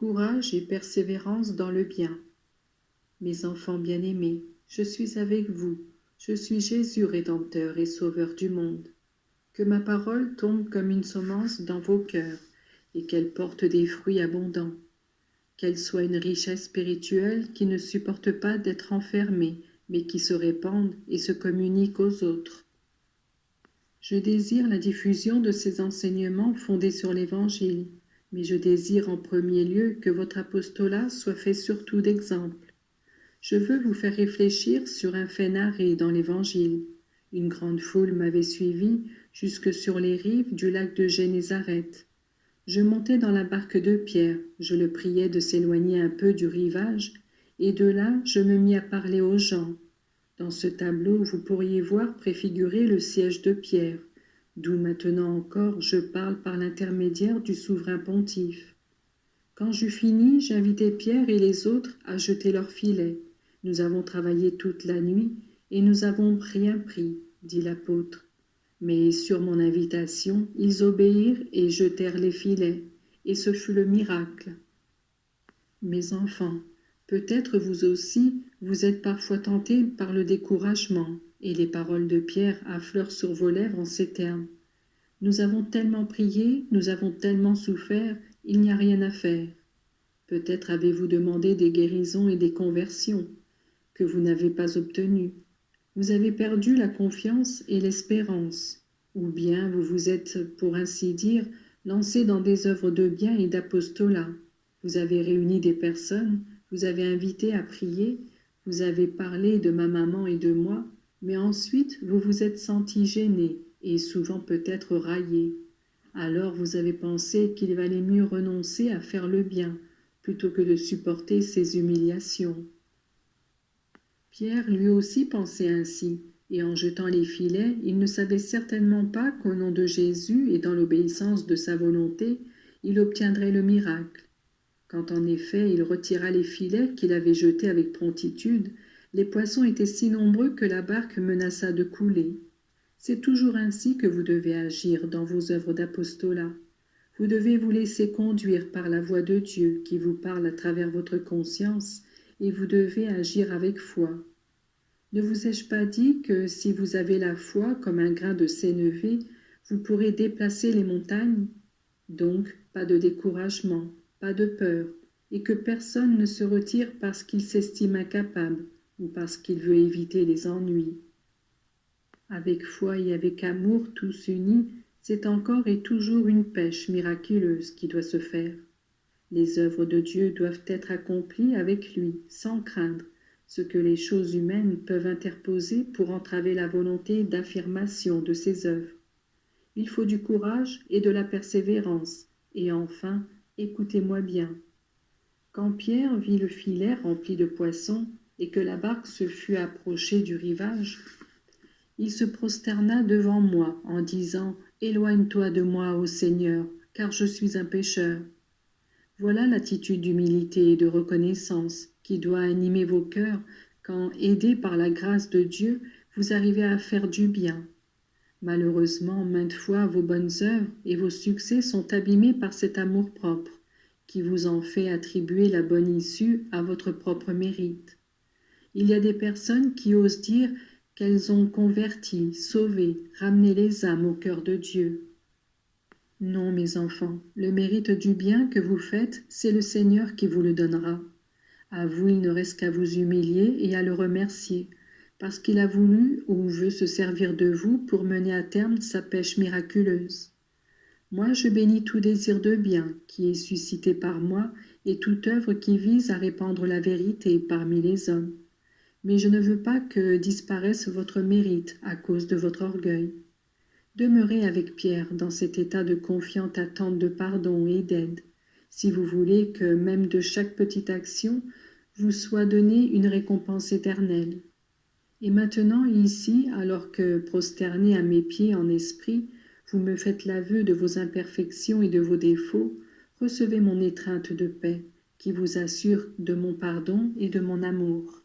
Courage et persévérance dans le bien. Mes enfants bien-aimés, je suis avec vous. Je suis Jésus Rédempteur et Sauveur du monde. Que ma parole tombe comme une semence dans vos cœurs et qu'elle porte des fruits abondants. Qu'elle soit une richesse spirituelle qui ne supporte pas d'être enfermée, mais qui se répande et se communique aux autres. Je désire la diffusion de ces enseignements fondés sur l'Évangile, mais je désire en premier lieu que votre apostolat soit fait surtout d'exemples. Je veux vous faire réfléchir sur un fait narré dans l'Évangile. Une grande foule m'avait suivi jusque sur les rives du lac de Génézareth. Je montai dans la barque de Pierre, je le priai de s'éloigner un peu du rivage, et de là je me mis à parler aux gens. Dans ce tableau, vous pourriez voir préfigurer le siège de Pierre, d'où maintenant encore je parle par l'intermédiaire du souverain pontife. Quand j'eus fini, j'invitai Pierre et les autres à jeter leurs filets. Nous avons travaillé toute la nuit et nous avons rien pris, dit l'apôtre. Mais sur mon invitation, ils obéirent et jetèrent les filets, et ce fut le miracle. Mes enfants, peut-être vous aussi, vous êtes parfois tentés par le découragement, et les paroles de Pierre affleurent sur vos lèvres en ces termes. Nous avons tellement prié, nous avons tellement souffert, il n'y a rien à faire. Peut-être avez-vous demandé des guérisons et des conversions que vous n'avez pas obtenues. Vous avez perdu la confiance et l'espérance, ou bien vous vous êtes, pour ainsi dire, lancé dans des œuvres de bien et d'apostolat. Vous avez réuni des personnes, vous avez invité à prier, vous avez parlé de ma maman et de moi, mais ensuite vous vous êtes senti gêné et souvent peut-être raillé. Alors vous avez pensé qu'il valait mieux renoncer à faire le bien, plutôt que de supporter ces humiliations. Pierre lui aussi pensait ainsi, et en jetant les filets, il ne savait certainement pas qu'au nom de Jésus et dans l'obéissance de sa volonté, il obtiendrait le miracle. Quand en effet il retira les filets qu'il avait jetés avec promptitude, les poissons étaient si nombreux que la barque menaça de couler. C'est toujours ainsi que vous devez agir dans vos œuvres d'apostolat. Vous devez vous laisser conduire par la voix de Dieu qui vous parle à travers votre conscience, et vous devez agir avec foi. Ne vous ai-je pas dit que si vous avez la foi comme un grain de sénévé, vous pourrez déplacer les montagnes? Donc, pas de découragement, pas de peur, et que personne ne se retire parce qu'il s'estime incapable ou parce qu'il veut éviter les ennuis. Avec foi et avec amour tous unis, c'est encore et toujours une pêche miraculeuse qui doit se faire. Les œuvres de Dieu doivent être accomplies avec lui, sans craindre ce que les choses humaines peuvent interposer pour entraver la volonté d'affirmation de ses œuvres. Il faut du courage et de la persévérance, et enfin, écoutez-moi bien. Quand Pierre vit le filet rempli de poissons et que la barque se fut approchée du rivage, il se prosterna devant moi en disant « Éloigne-toi de moi, ô Seigneur, car je suis un pécheur. » Voilà l'attitude d'humilité et de reconnaissance qui doit animer vos cœurs quand, aidés par la grâce de Dieu, vous arrivez à faire du bien. Malheureusement, maintes fois, vos bonnes œuvres et vos succès sont abîmés par cet amour-propre qui vous en fait attribuer la bonne issue à votre propre mérite. Il y a des personnes qui osent dire qu'elles ont converti, sauvé, ramené les âmes au cœur de Dieu. Non, mes enfants, le mérite du bien que vous faites, c'est le Seigneur qui vous le donnera. À vous, il ne reste qu'à vous humilier et à le remercier, parce qu'il a voulu ou veut se servir de vous pour mener à terme sa pêche miraculeuse. Moi, je bénis tout désir de bien qui est suscité par moi et toute œuvre qui vise à répandre la vérité parmi les hommes. Mais je ne veux pas que disparaisse votre mérite à cause de votre orgueil. Demeurez avec Pierre dans cet état de confiante attente de pardon et d'aide, si vous voulez que même de chaque petite action vous soit donnée une récompense éternelle. Et maintenant, ici, alors que, prosterné à mes pieds en esprit, vous me faites l'aveu de vos imperfections et de vos défauts, recevez mon étreinte de paix, qui vous assure de mon pardon et de mon amour.